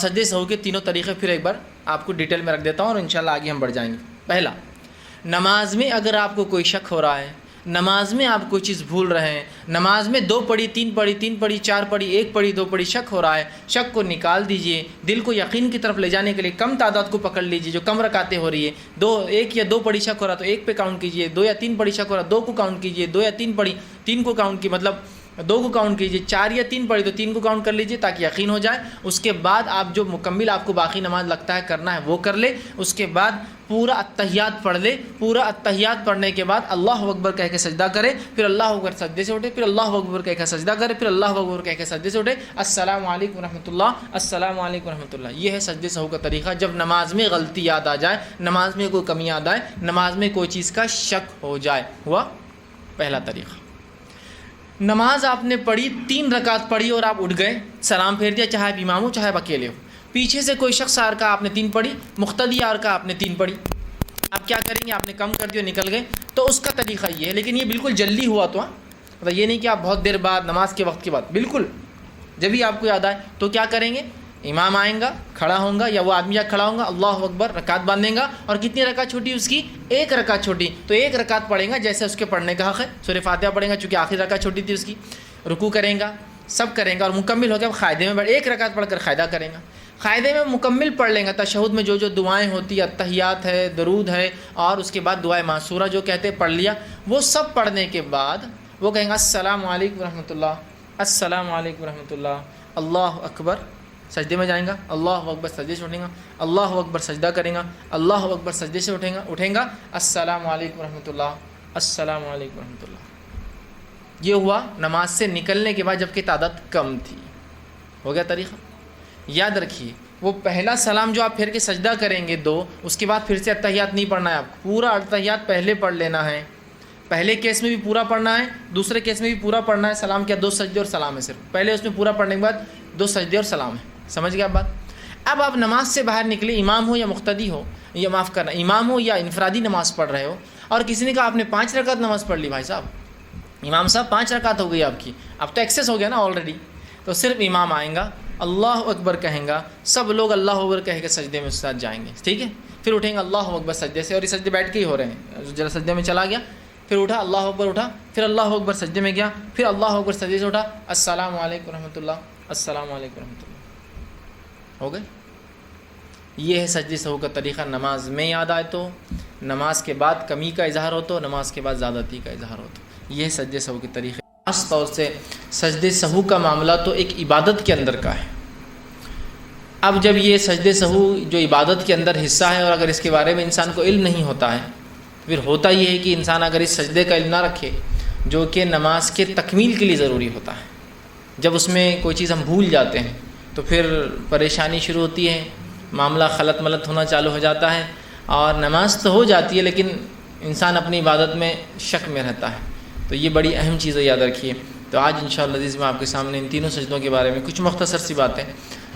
سجدے سہو کے تینوں طریقے پھر ایک بار آپ کو ڈیٹیل میں رکھ دیتا ہوں اور انشاءاللہ آگے ہم بڑھ جائیں گے۔ پہلا، نماز میں اگر آپ کو کوئی شک ہو رہا ہے، نماز میں آپ کوئی چیز بھول رہے ہیں، نماز میں 2 پڑھی 3 پڑھی 3 پڑھی 4 پڑھی 1 پڑھی 2 پڑھی شک ہو رہا ہے، شک کو نکال دیجئے، دل کو یقین کی طرف لے جانے کے لیے کم تعداد کو پکڑ لیجئے جو کم رکعتیں ہو رہی ہے، 1 یا 2 پڑھی شک ہو رہا تو 1 پہ کاؤنٹ کیجئے، 2 یا 3 پڑھی شک ہو رہا 2 کو کاؤنٹ کیجئے، 2 یا 3 پڑھی 3 کو کاؤنٹ کی، مطلب 2 کو کاؤنٹ کیجئے، 4 یا 3 پڑھی تو 3 کو کاؤنٹ کر لیجئے تاکہ یقین ہو جائے۔ اس کے بعد آپ جو مکمل آپ کو باقی نماز لگتا ہے کرنا ہے وہ کر لے، اس کے بعد پورا التحیات پڑھ لے، پورا التحیات پڑھنے کے بعد اللہ اکبر کہہ کے سجدہ کرے، پھر اللہ اکبر سجدے سے اٹھے، پھر اللہ اکبر کہہ کے سجدہ کرے، پھر اللہ اکبر کہہ کے سجدے سے اٹھے، السلام علیکم ورحمۃ اللہ، السلام علیکم ورحمۃ اللہ۔ یہ ہے سجدے سہو کا طریقہ جب نماز میں غلطی یاد آ جائے، نماز میں کوئی کمی یاد آئے، نماز میں کوئی چیز کا شک ہو جائے۔ ہوا پہلا طریقہ۔ نماز آپ نے پڑھی 3 رکعت پڑھی اور آپ اٹھ گئے، سلام پھیر دیا، چاہے آپ امام ہو چاہے آپ اکیلے ہو، پیچھے سے کوئی شخص آ رکا آپ نے 3 پڑھی، مقتدی آ رکا آپ نے 3 پڑھی، آپ کیا کریں گے؟ آپ نے کم کر دیا نکل گئے، تو اس کا طریقہ یہ ہے، لیکن یہ بالکل جلدی ہوا تو مطلب یہ نہیں کہ آپ بہت دیر بعد نماز کے وقت کے بعد، بالکل جب بھی آپ کو یاد آئے تو کیا کریں گے؟ امام آئیں گا، کھڑا ہوں گا یا وہ آدمی یا کھڑا ہوں گا، اللہ اکبر رکعت باندھیں گا، اور کتنی رکعت چھوٹی اس کی؟ 1 رکعت چھوٹی، تو 1 رکعت پڑھیں گا جیسے اس کے پڑھنے کا حق ہے، سورہ فاتحہ پڑھیں گا چونکہ آخری رکعت چھوٹی تھی اس کی، رکوع کریں گا، سب کریں گا اور مکمل ہو گیا قاعدے میں بیٹھ 1 رکعت پڑھ کر قاعدہ کریں گا، قاعدے میں مکمل پڑھ لیں گا، تشہد میں جو جو دعائیں ہوتی ہیں، التحیات ہے، درود ہے، اور اس کے بعد دعائے معصورہ جو کہتے ہیں پڑھ لیا، وہ سب پڑھنے کے بعد وہ کہیں گا السلام علیکم ورحمۃ اللہ، السلام علیکم ورحمۃ اللہ، اللہ اکبر، سجدے میں جائیں گا، اللہ اکبر سجدے سے اٹھیں گا، اللہ اکبر سجدہ کریں گا، اللہ اکبر سجدے سے اٹھیں گا، السلام علیکم ورحمۃ اللہ، السلام علیکم ورحمۃ اللہ۔ یہ ہوا نماز سے نکلنے کے بعد جبکہ تعداد کم تھی۔ ہو گیا طریقہ؟ یاد رکھیے وہ پہلا سلام جو آپ پھر کے سجدہ کریں گے 2، اس کے بعد پھر سے التحیات نہیں پڑھنا ہے، آپ کو پورا التحیات پہلے پڑھ لینا ہے، پہلے کیس میں بھی پورا پڑھنا ہے، دوسرے کیس میں بھی پورا پڑھنا ہے، سلام کیا 2 سجدے اور سلام ہے، صرف پہلے اس میں پورا پڑھنے کے بعد 2 سجدے اور سلام ہے۔ سمجھ گیا آپ بات؟ اب آپ نماز سے باہر نکلے، امام ہو یا مقتدی ہو، یا معاف کرنا امام ہو یا انفرادی نماز پڑھ رہے ہو، اور کسی نے کہا آپ نے 5 رکعت نماز پڑھ لی، بھائی صاحب امام صاحب 5 رکعت ہو گئی آپ کی، اب تو ایکسیس ہو گیا نا آلریڈی، تو صرف امام آئیں گا، اللہ اکبر کہیں گا، سب لوگ اللہ اکبر کہہ کے سجدے میں ساتھ جائیں گے، ٹھیک ہے؟ پھر اٹھیں گے اللہ اکبر سجدے سے، اور یہ سجدے بیٹھ کے ہی ہو رہے ہیں، ذرا سجدے میں چلا گیا، پھر اٹھا اللہ اکبر اٹھا، پھر اللہ اکبر سجدے میں گیا، پھر اللہ اکبر سجدے سے اٹھا، السلام علیکم ورحمۃ اللہ، السلام علیکم ورحمۃ اللہ۔ ہو گئے؟ یہ ہے سجدے سہو کا طریقہ، نماز میں یاد آئے تو، نماز کے بعد کمی کا اظہار ہو تو، نماز کے بعد زیادتی کا اظہار ہو تو، یہ ہے سجدے سہو کے طریقے۔ خاص طور سے سجدے سہو کا معاملہ تو ایک عبادت کے اندر کا ہے۔ اب جب یہ سجدے سہو جو عبادت کے اندر حصہ ہے، اور اگر اس کے بارے میں انسان کو علم نہیں ہوتا ہے، پھر ہوتا یہ ہے کہ انسان اگر اس سجدے کا علم نہ رکھے جو کہ نماز کے تکمیل کے لیے ضروری ہوتا ہے، جب اس میں کوئی چیز ہم بھول جاتے ہیں تو پھر پریشانی شروع ہوتی ہے، معاملہ خلط ملط ہونا چالو ہو جاتا ہے، اور نماز تو ہو جاتی ہے لیکن انسان اپنی عبادت میں شک میں رہتا ہے، تو یہ بڑی اہم چیز ہے، یاد رکھیے۔ تو آج انشاءاللہ عزیز میں آپ کے سامنے ان تینوں سجدوں کے بارے میں کچھ مختصر سی باتیں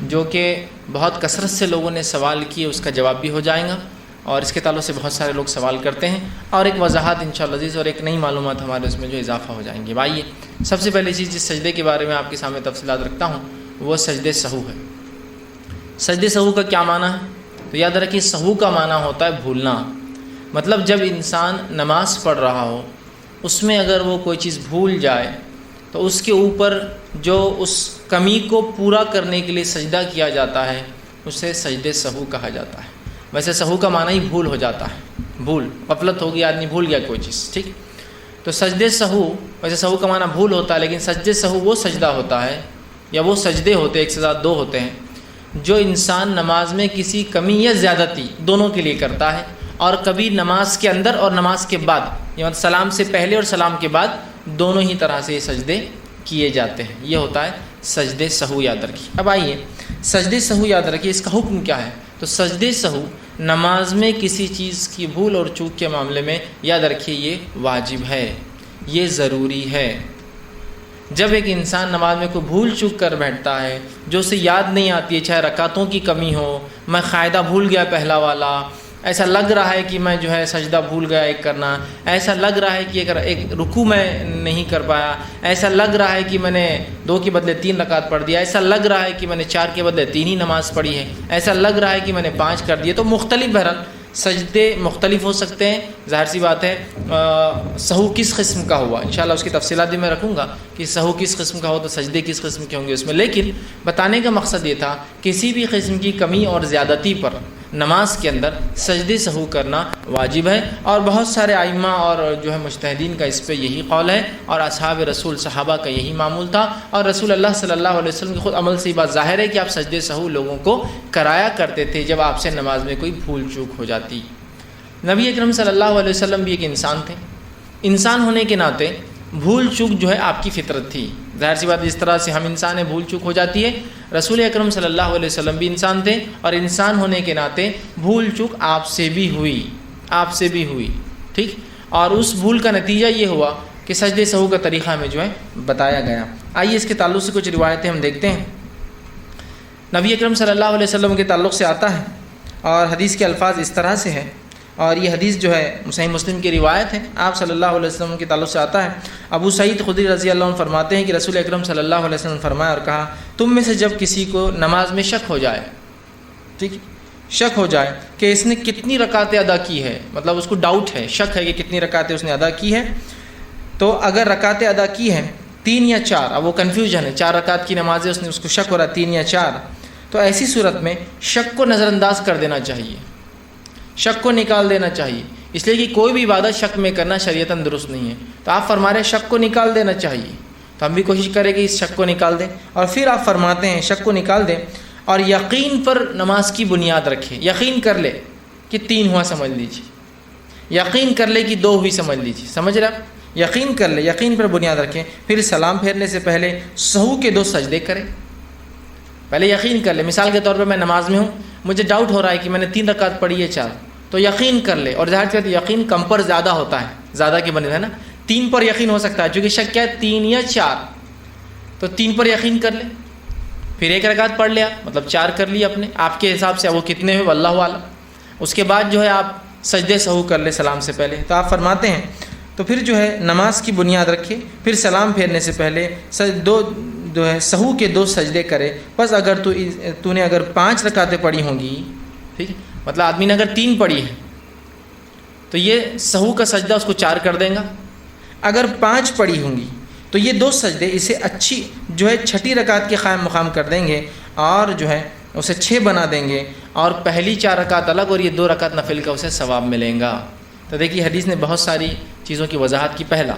جو کہ بہت کثرت سے لوگوں نے سوال کیے، اس کا جواب بھی ہو جائے گا، اور اس کے تعلق سے بہت سارے لوگ سوال کرتے ہیں، اور ایک وضاحت انشاءاللہ عزیز اور ایک نئی معلومات ہمارے اس میں جو اضافہ ہو جائیں گے۔ بھائی سب سے پہلی چیز جس سجدے کے بارے میں آپ کے سامنے تفصیلات رکھتا ہوں وہ سجدے سہو ہے۔ سجدے سہو کا کیا معنی ہے؟ تو یاد رکھیے سہو کا معنی ہوتا ہے بھولنا، مطلب جب انسان نماز پڑھ رہا ہو اس میں اگر وہ کوئی چیز بھول جائے تو اس کے اوپر جو اس کمی کو پورا کرنے کے لیے سجدہ کیا جاتا ہے اسے سجدے سہو کہا جاتا ہے۔ ویسے سہو کا معنی ہی بھول ہو جاتا ہے، بھول، غفلت ہو گئی، آدمی بھول گیا کوئی چیز، ٹھیک؟ تو سجدے سہو، ویسے سہو کا معنی بھول ہوتا ہے، لیکن سجدے سہو وہ سجدہ ہوتا ہے یا وہ سجدے ہوتے ہیں، ایک سے زیادہ 2 ہوتے ہیں، جو انسان نماز میں کسی کمی یا زیادتی دونوں کے لیے کرتا ہے، اور کبھی نماز کے اندر اور نماز کے بعد، یعنی سلام سے پہلے اور سلام کے بعد دونوں ہی طرح سے یہ سجدے کیے جاتے ہیں، یہ ہوتا ہے سجدے سہو، یاد رکھیے۔ اب آئیے سجدے سہو یاد رکھیے اس کا حکم کیا ہے۔ تو سجدے سہو نماز میں کسی چیز کی بھول اور چوک کے معاملے میں یاد رکھیے یہ واجب ہے، یہ ضروری ہے۔ جب ایک انسان نماز میں کوئی بھول چوک کر بیٹھتا ہے جو اسے یاد نہیں آتی ہے، چاہے رکعتوں کی کمی ہو، میں قاعدہ بھول گیا پہلا والا، ایسا لگ رہا ہے کہ میں جو ہے سجدہ بھول گیا ایک کرنا، ایسا لگ رہا ہے کہ ایک رکوع میں نہیں کر پایا، ایسا لگ رہا ہے کہ میں نے 2 کے بدلے 3 رکعت پڑھ دیا، ایسا لگ رہا ہے کہ میں نے 4 کے بدلے 3 ہی نماز پڑھی ہے، ایسا لگ رہا ہے کہ میں نے 5 کر دیے۔ تو مختلف بہرحال سجدے مختلف ہو سکتے ہیں، ظاہر سی بات ہے۔ سہو کس قسم کا ہوا انشاءاللہ اس کی تفصیلات بھی میں رکھوں گا کہ سہو کس قسم کا ہو تو سجدے کس قسم کے ہوں گے اس میں، لیکن بتانے کا مقصد یہ تھا کسی بھی قسم کی کمی اور زیادتی پر نماز کے اندر سجدے سہو کرنا واجب ہے، اور بہت سارے ائمہ اور جو ہے مجتہدین کا اس پہ یہی قول ہے، اور اصحاب رسول صحابہ کا یہی معمول تھا، اور رسول اللہ صلی اللہ علیہ وسلم کے خود عمل سے یہ بات ظاہر ہے کہ آپ سجدے سہو لوگوں کو کرایا کرتے تھے جب آپ سے نماز میں کوئی بھول چوک ہو جاتی۔ نبی اکرم صلی اللہ علیہ وسلم بھی ایک انسان تھے، انسان ہونے کے ناطے بھول چوک جو ہے آپ کی فطرت تھی، ظاہر سی بات جس طرح سے ہم انسان ہیں بھول چوک ہو جاتی ہے، رسول اکرم صلی اللہ علیہ وسلم بھی انسان تھے، اور انسان ہونے کے ناطے بھول چوک آپ سے بھی ہوئی، ٹھیک، اور اس بھول کا نتیجہ یہ ہوا کہ سجدے سہو کا طریقہ ہمیں جو ہے بتایا گیا۔ آئیے اس کے تعلق سے کچھ روایتیں ہم دیکھتے ہیں۔ نبی اکرم صلی اللہ علیہ وسلم کے تعلق سے آتا ہے، اور حدیث کے الفاظ اس طرح سے ہیں، اور یہ حدیث جو ہے صحیح مسلم کی روایت ہے، آپ صلی اللہ علیہ وسلم کے تعلق سے آتا ہے۔ ابو سعید خدری رضی اللہ عنہ فرماتے ہیں کہ رسول اکرم صلی اللہ علیہ وسلم نے فرمایا اور کہا، تم میں سے جب کسی کو نماز میں شک ہو جائے، ٹھیک، شک ہو جائے کہ اس نے کتنی رکعتیں ادا کی ہے، مطلب اس کو ڈاؤٹ ہے، شک ہے کہ کتنی رکعتیں اس نے ادا کی ہے، تو اگر رکعتیں ادا کی ہیں 3 یا 4، اب وہ کنفیوژن ہے، 4 رکعت کی نماز ہے، اس کو شک ہو رہا ہے 3 یا 4، تو ایسی صورت میں شک کو نظر انداز کر دینا چاہیے، شک کو نکال دینا چاہیے، اس لیے کہ کوئی بھی عبادت شک میں کرنا شریعتاً درست نہیں ہے۔ تو آپ فرما رہے ہیں شک کو نکال دینا چاہیے، تو ہم بھی کوشش کریں کہ اس شک کو نکال دیں، اور پھر آپ فرماتے ہیں شک کو نکال دیں اور یقین پر نماز کی بنیاد رکھیں، یقین کر لے کہ 3 ہوا سمجھ لیجیے، یقین کر لے کہ 2 ہوئی سمجھ لیجیے، سمجھ رہے آپ، یقین کر لے، یقین پر بنیاد رکھیں، پھر سلام پھیرنے سے پہلے سہو کے 2 سجدے کریں۔ پہلے یقین کر لے، مثال کے طور پہ میں نماز میں ہوں، مجھے ڈاؤٹ ہو رہا ہے کہ میں نے 3 رکعت پڑھی ہے 4، تو یقین کر لے، اور ظاہر ہے یقین کم پر زیادہ ہوتا ہے، زیادہ کے بنے ہے نا، 3 پر یقین ہو سکتا ہے، چونکہ شک کیا ہے 3 یا 4، تو 3 پر یقین کر لے، پھر 1 رکعت پڑھ لیا، مطلب 4 کر لی اپنے آپ کے حساب سے، وہ کتنے ہوئے واللہ اعلم۔ اس کے بعد جو ہے آپ سجدے سہو کر لے سلام سے پہلے۔ تو آپ فرماتے ہیں تو پھر جو ہے نماز کی بنیاد رکھے، پھر سلام پھیرنے سے پہلے جو ہے سہو کے 2 سجدے کرے۔ بس اگر تو نے اگر 5 رکعتیں پڑھی ہوں گی، ٹھیک، مطلب آدمی نے اگر 3 پڑھی ہے تو یہ سہو کا سجدہ اس کو 4 کر دیں گا، اگر 5 پڑھی ہوں گی تو یہ 2 سجدے اسے اچھی جو ہے 6ٹی رکعت کے قائم مقام کر دیں گے، اور جو ہے اسے 6 بنا دیں گے، اور پہلی 4 رکعت الگ اور یہ 2 رکعت نفل کا اسے ثواب ملیں گا۔ تو دیکھیے حدیث نے بہت ساری چیزوں کی وضاحت کی۔ پہلا،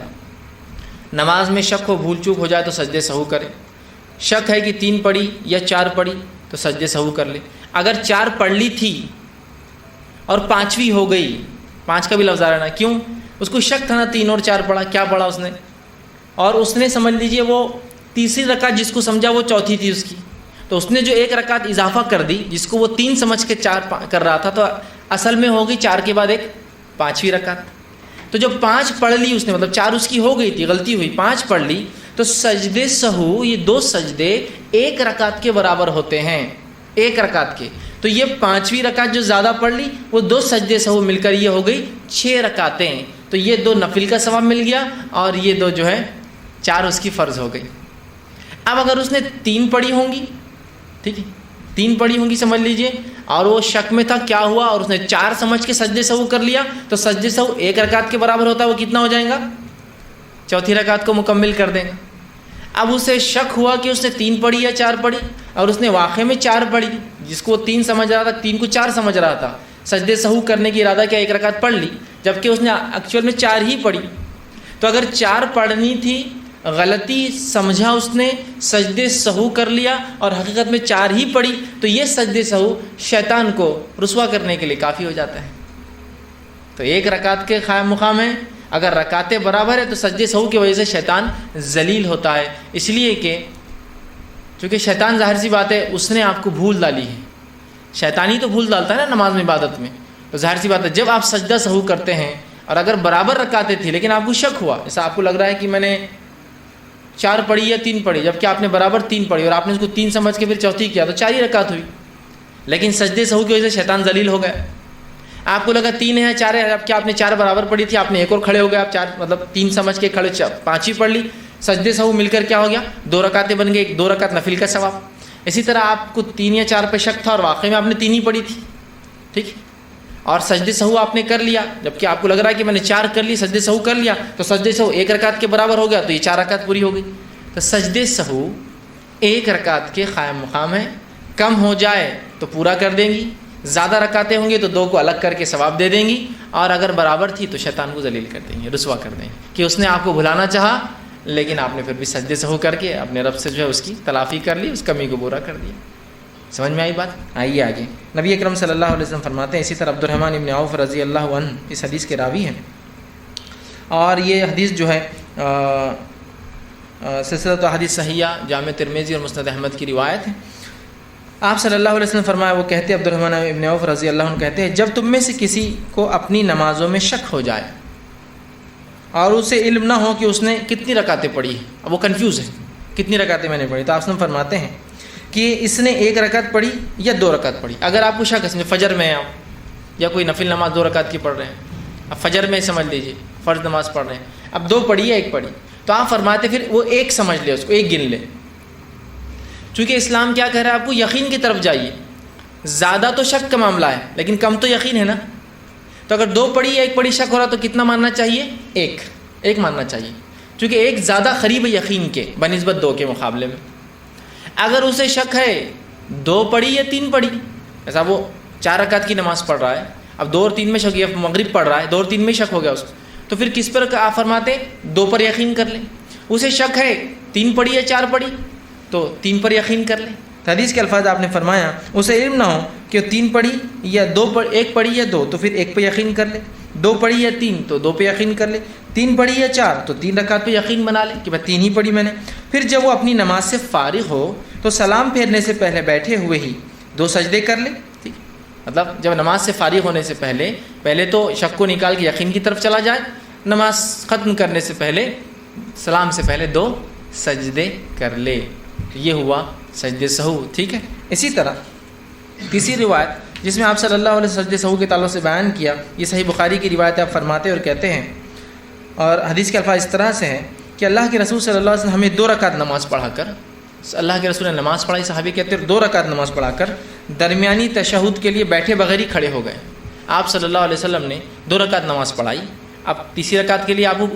نماز میں شک ہو، بھول چوک ہو جائے تو سجدے سہو کرے، شک ہے کہ 3 پڑھی یا 4 پڑھی تو سجدے سہو کر لے، اگر 4 پڑھ لی تھی اور 5ویں ہو گئی، 5 کا بھی لفظ آ رہا ہے نا، کیوں؟ اس کو شک تھا نا 3 اور 4 پڑھا، کیا پڑھا اس نے، اور اس نے سمجھ لیجئے وہ تیسری رکعت جس کو سمجھا وہ چوتھی تھی اس کی، تو اس نے جو 1 رکعت اضافہ کر دی جس کو وہ 3 سمجھ کے 4 کر رہا تھا، تو اصل میں ہوگی 4 کے بعد ایک 5ویں رکعت۔ تو جب 5 پڑھ لی اس نے، مطلب 4 اس کی ہو گئی تھی، غلطی ہوئی، 5 پڑھ لی، تو سجدے سہو یہ 2 سجدے 1 رکعت کے برابر ہوتے ہیں، 1 رکعت کے، تو یہ 5ویں رکعت جو زیادہ پڑھ لی وہ 2 سجدے سہو مل کر یہ ہو گئی 6 رکعتیں، تو یہ 2 نفل کا ثواب مل گیا، اور یہ 2 جو ہے 4 اس کی فرض ہو گئی۔ اب اگر اس نے 3 پڑھی ہوں گی، ٹھیک ہے، 3 پڑھی ہوں گی سمجھ لیجئے، اور وہ شک میں تھا کیا ہوا، اور اس نے 4 سمجھ کے سجدے سہو کر لیا، تو سجدے سہو 1 رکعت کے برابر ہوتا ہے، وہ کتنا ہو جائے گا، چوتھی رکعت کو مکمل کر دیں گا۔ اب اسے شک ہوا کہ اس نے 3 پڑھی یا 4 پڑھی، اور اس نے واقع میں 4 پڑھی، جس کو 3 سمجھ رہا تھا 3 کو 4 سمجھ رہا تھا، سجدے سہو کرنے کی ارادہ کیا 1 رکعت پڑھ لی، جبکہ اس نے ایکچوئل میں 4 ہی پڑھی۔ تو اگر 4 پڑھنی تھی، غلطی سمجھا اس نے، سجدے سہو کر لیا، اور حقیقت میں 4 ہی پڑھی، تو یہ سجدے سہو شیطان کو رسوا کرنے کے لیے کافی ہو جاتا ہے۔ تو 1 رکعت کے قائم مقام ہے، اگر رکعتیں برابر ہے تو سجدے سہو کی وجہ سے شیطان ذلیل ہوتا ہے، اس لیے کہ چونکہ شیطان ظاہر سی بات ہے اس نے آپ کو بھول ڈالی ہے، شیطان ہی تو بھول ڈالتا ہے نا نماز میں، عبادت میں، تو ظاہر سی بات ہے جب آپ سجدہ سہو کرتے ہیں اور اگر برابر رکعتیں تھی لیکن آپ کو شک ہوا، ایسا آپ کو لگ رہا ہے کہ میں نے 4 پڑھی یا 3 پڑھی، جبکہ آپ نے برابر 3 پڑھی اور آپ نے اس کو 3 سمجھ کے پھر چوتھی کیا، تو 4 ہی رکعت ہوئی، لیکن سجدے سہو کی وجہ سے شیطان ذلیل ہو گیا۔ آپ کو لگا 3 ہے یا 4 ہے، اب کیا آپ نے 4 برابر پڑھی تھی، آپ نے ایک اور کھڑے ہو گئے، آپ 4 مطلب 3 سمجھ کے کھڑے 5 ہی پڑھ لی، سجدے سہو مل کر کیا ہو گیا 2 رکعتیں بن گئی، 2 رکعت نفل کا ثواب۔ اسی طرح آپ کو 3 یا 4 پہ شک تھا اور واقعی میں آپ نے 3 ہی پڑھی تھی، ٹھیک، اور سجدے سہو آپ نے کر لیا، جبکہ آپ کو لگ رہا ہے کہ میں نے 4 کر لی، سجدے سہو کر لیا، تو سجدے سہو 1 رکعت کے برابر ہو گیا، تو یہ 4 رکعت پوری ہو گئی۔ تو سجدے سہو 1 رکعت کے قائم مقام ہے، کم ہو جائے تو پورا کر دیں گی، زیادہ رکعتیں ہوں گی تو 2 کو الگ کر کے ثواب دے دیں گی، اور اگر برابر تھی تو شیطان کو ذلیل کر دیں گے، رسوا کر دیں گے کہ اس نے آپ کو بھلانا چاہا لیکن آپ نے پھر بھی سجدے سہو کر کے اپنے رب سے جو ہے اس کی تلافی کر لی، اس کمی کو پورا کر دیا۔ سمجھ میں آئی بات؟ آئیے آگے۔ نبی اکرم صلی اللہ علیہ وسلم فرماتے ہیں، اسی طرح عبد الرحمن ابن عوف رضی اللہ عنہ اس حدیث کے راوی ہیں، اور یہ حدیث جو ہے سلسلۃ احادیث صحیحہ جامع ترمذی اور مسند احمد کی روایت ہے۔ آپ صلی اللہ علیہ وسلم فرمایا، وہ کہتے عبد الرحمن ابن عوف رضی اللہ عنہ کہتے ہیں، جب تم میں سے کسی کو اپنی نمازوں میں شک ہو جائے اور اسے علم نہ ہو کہ اس نے کتنی رکعتیں پڑھی ہیں، اب وہ کنفیوز ہے کتنی رکعتیں میں نے پڑھی، تو آپ وسلم فرماتے ہیں کہ اس نے 1 رکعت پڑھی یا 2 رکعت پڑھی۔ اگر آپ کو شک ہے فجر میں آپ یا کوئی نفل نماز 2 رکعت کی پڑھ رہے ہیں، اب فجر میں سمجھ لیجیے فرض نماز پڑھ رہے ہیں، اب 2 پڑھی یا 1 پڑھی، تو آپ فرماتے پھر وہ 1 سمجھ لے، اس کو 1 گن لے، چونکہ اسلام کیا کہہ رہا ہے آپ کو، یقین کی طرف جائیے، زیادہ تو شک کا معاملہ ہے لیکن کم تو یقین ہے نا، تو اگر 2 پڑھی یا 1 پڑھی شک ہو رہا تو کتنا ماننا چاہیے، 1 ماننا چاہیے، چونکہ 1 زیادہ قریب ہے یقین کے بنسبت 2 کے مقابلے میں۔ اگر اسے شک ہے 2 پڑھی یا 3 پڑھی، ایسا وہ 4 رکعت کی نماز پڑھ رہا ہے، اب 2 اور 3 میں شک، یا مغرب پڑھ رہا ہے 2 اور 3 میں شک ہو گیا اس کو، تو پھر کس پر آپ فرماتے 2 پر یقین کر لیں۔ اسے شک ہے 3 پڑھی یا 4 پڑھی تو 3 پر یقین کر لیں۔ حدیث کے الفاظ آپ نے فرمایا، اسے علم نہ ہو کہ 3 پڑھی یا 1 پڑھی یا 2 تو پھر 1 پہ یقین کر لے، 2 پڑھی یا 3 تو 2 پہ یقین کر لے، 3 پڑھی یا 4 تو 3 رکعت پہ یقین بنا لے کہ میں 3 ہی پڑھی میں نے۔ پھر جب وہ اپنی نماز سے فارغ ہو تو سلام پھیرنے سے پہلے ہوئے ہی 2 سجدے کر لے، ٹھیک، مطلب جب نماز سے فارغ ہونے سے پہلے تو شک کو نکال کے یقین کی طرف چلا جائے، نماز ختم کرنے سے پہلے سلام سے پہلے 2 سجدے کر لے، یہ ہوا سجدے سہو، ٹھیک ہے۔ اسی طرح تیسری روایت جس میں آپ صلی اللہ علیہ وسلم سجدے سہو کے تعلق سے بیان کیا، یہ صحیح بخاری کی روایت آپ فرماتے اور کہتے ہیں، اور حدیث کے الفاظ اس طرح سے ہیں کہ اللہ کے رسول صلی اللہ علیہ وسلم ہمیں 2 رکعت نماز پڑھا کر، اللہ کے رسول نے نماز پڑھائی، صحابی کہتے ہیں 2 رکعت نماز پڑھا کر درمیانی تشہد کے لیے بیٹھے بغیر ہی کھڑے ہو گئے۔ آپ صلی اللہ علیہ وسلم نے 2 رکعت نماز پڑھائی، اب تیسری رکعت کے لیے آپ کو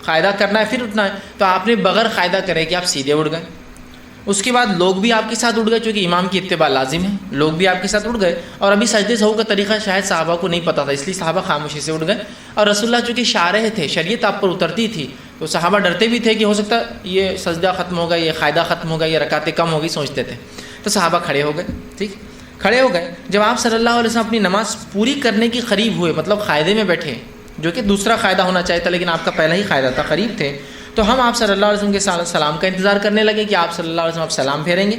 قاعدہ کرنا ہے، پھر اٹھنا ہے، تو آپ نے بغیر قاعدہ کرے کہ آپ سیدھے اٹھ گئے۔ اس کے بعد لوگ بھی آپ کے ساتھ اٹھ گئے، چونکہ امام کی اتباع لازم ہے، لوگ بھی آپ کے ساتھ اٹھ گئے، اور ابھی سجدے سہو کا طریقہ شاید صحابہ کو نہیں پتہ تھا، اس لیے صحابہ خاموشی سے اٹھ گئے، اور رسول اللہ چونکہ شارح تھے، شریعت آپ پر اترتی تھی، تو صحابہ ڈرتے بھی تھے کہ ہو سکتا یہ سجدہ ختم ہوگا، یہ قاعدہ ختم ہوگا، یہ رکعتیں کم ہوگی، سوچتے تھے، تو صحابہ کھڑے ہو گئے، ٹھیک، کھڑے ہو گئے۔ جب آپ صلی اللہ علیہ وسلم اپنی نماز پوری کرنے کی قریب ہوئے، مطلب قاعدے میں بیٹھے، جو کہ دوسرا قاعدہ ہونا چاہیے تھا لیکن آپ کا پہلا ہی قاعدہ تھا، قریب تھے، تو ہم آپ صلی اللہ علیہ وسلم کے سلام کا انتظار کرنے لگے کہ آپ صلی اللہ علیہ وسلم آپ سلام پھیریں گے،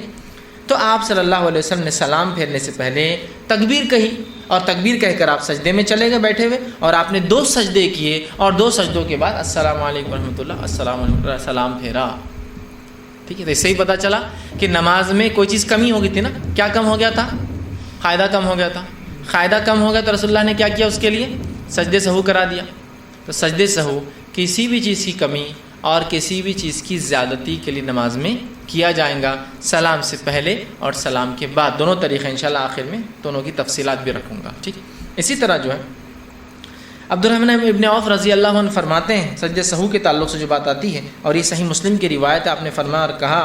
تو آپ صلی اللہ علیہ وسلم نے سلام پھیرنے سے پہلے تکبیر کہی، اور تکبیر کہہ کر آپ سجدے میں چلے گئے بیٹھے ہوئے، اور آپ نے 2 سجدے کیے، اور 2 سجدوں کے بعد السلام علیکم ورحمۃ اللہ، السلام علیکم، سلام پھیرا، ٹھیک ہے۔ تو اس سے ہی پتہ چلا کہ نماز میں کوئی چیز کمی ہو گئی تھی نا، کیا کم ہو گیا تھا، قاعدہ کم ہو گیا تھا، قاعدہ کم ہو گیا تو رسول اللہ نے کیا کیا اس کے لیے، سجدے سہو کرا دیا۔ تو سجدے سہو کسی بھی چیز کی کمی اور کسی بھی چیز کی زیادتی کے لیے نماز میں کیا جائے گا، سلام سے پہلے اور سلام کے بعد، دونوں طریقے انشاءاللہ آخر میں دونوں کی تفصیلات بھی رکھوں گا، ٹھیک۔ اسی طرح جو ہے عبد الرحمن ابن عوف رضی اللہ عنہ فرماتے ہیں، سجدے سہو کے تعلق سے جو بات آتی ہے، اور یہ صحیح مسلم کی روایت ہے، آپ نے فرمایا اور کہا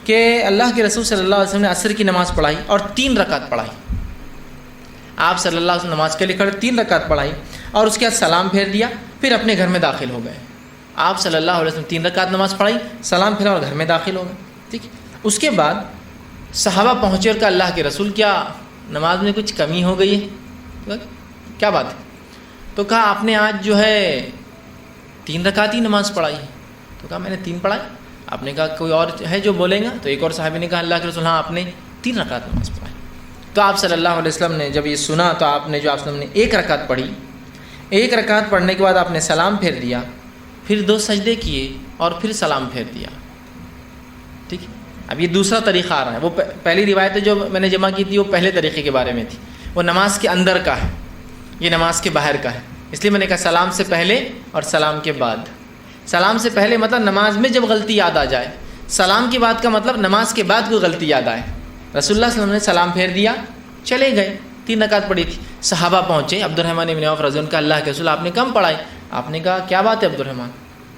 کہ اللہ کے رسول صلی اللہ علیہ وسلم نے عصر کی نماز پڑھائی اور 3 رکعت پڑھائی، آپ صلی اللہ علیہ وسلم نماز کے لیے کھڑے 3 رکعت پڑھائی، اور اس کے بعد سلام پھیر دیا، پھر اپنے گھر میں داخل ہو گئے۔ آپ صلی اللہ علیہ وسلم 3 رکعت نماز پڑھائی، سلام پھیرا اور گھر میں داخل ہو گئے، ٹھیک۔ اس کے بعد صحابہ پہنچے اور کہا اللہ کے رسول کیا نماز میں کچھ کمی ہو گئی ہے، کیا بات ہے؟ تو کہا آپ نے آج جو ہے 3 رکعت ہی نماز پڑھائی ہے، تو کہا میں نے 3 پڑھائی۔ آپ نے کہا کوئی اور ہے جو بولیں گا؟ تو ایک اور صحابی نے کہا اللہ کے رسول ہاں آپ نے 3 رکعت نماز پڑھائی۔ تو آپ صلی اللہ علیہ وسلم نے جب یہ سنا تو آپ نے جو آپ نے 1 رکعت پڑھی، 1 رکعت پڑھنے کے بعد آپ نے سلام پھیر دیا، پھر 2 سجدے کیے اور پھر سلام پھیر دیا، ٹھیک ہے۔ اب یہ دوسرا طریقہ آ رہا ہے، وہ پہلی روایت جو میں نے جمع کی تھی وہ پہلے طریقے کے بارے میں تھی، وہ نماز کے اندر کا ہے، یہ نماز کے باہر کا ہے، اس لیے میں نے کہا سلام سے پہلے اور سلام کے بعد۔ سلام سے پہلے مطلب نماز میں جب غلطی یاد آ جائے، سلام کی بات کا مطلب نماز کے بعد کوئی غلطی یاد آئے۔ رسول اللہ صلی اللہ علیہ وسلم نے سلام پھیر دیا، چلے گئے، 3 رکعت پڑھی تھی۔ صحابہ پہنچے، عبد الرحمن بن عوف رضی اللہ عنہ کا، اللہ کے رسول آپ نے کم پڑھائی۔ آپ نے کہا کیا بات ہے عبد الرحمن؟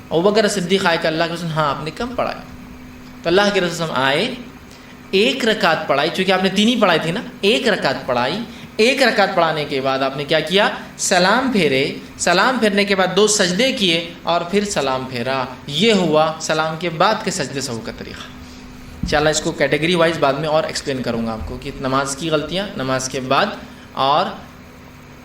ابوبکر صدیق آئے کہ اللہ کے رسول ہاں آپ نے کم پڑھائی۔ تو اللہ کے رسول آئے، 1 رکعت پڑھائی، چونکہ آپ نے 3 ہی پڑھائی تھی نا، 1 رکعت پڑھائی۔ 1 رکعت پڑھانے کے بعد آپ نے کیا کیا؟ سلام پھیرے، سلام پھیرنے کے بعد 2 سجدے کیے اور پھر سلام پھیرا۔ یہ ہوا سلام کے بعد کے سجدے سہو کا طریقہ۔ انشاءاللہ اس کو کیٹیگری وائز بعد میں اور ایکسپلین کروں گا آپ کو کہ نماز کی غلطیاں نماز کے بعد، اور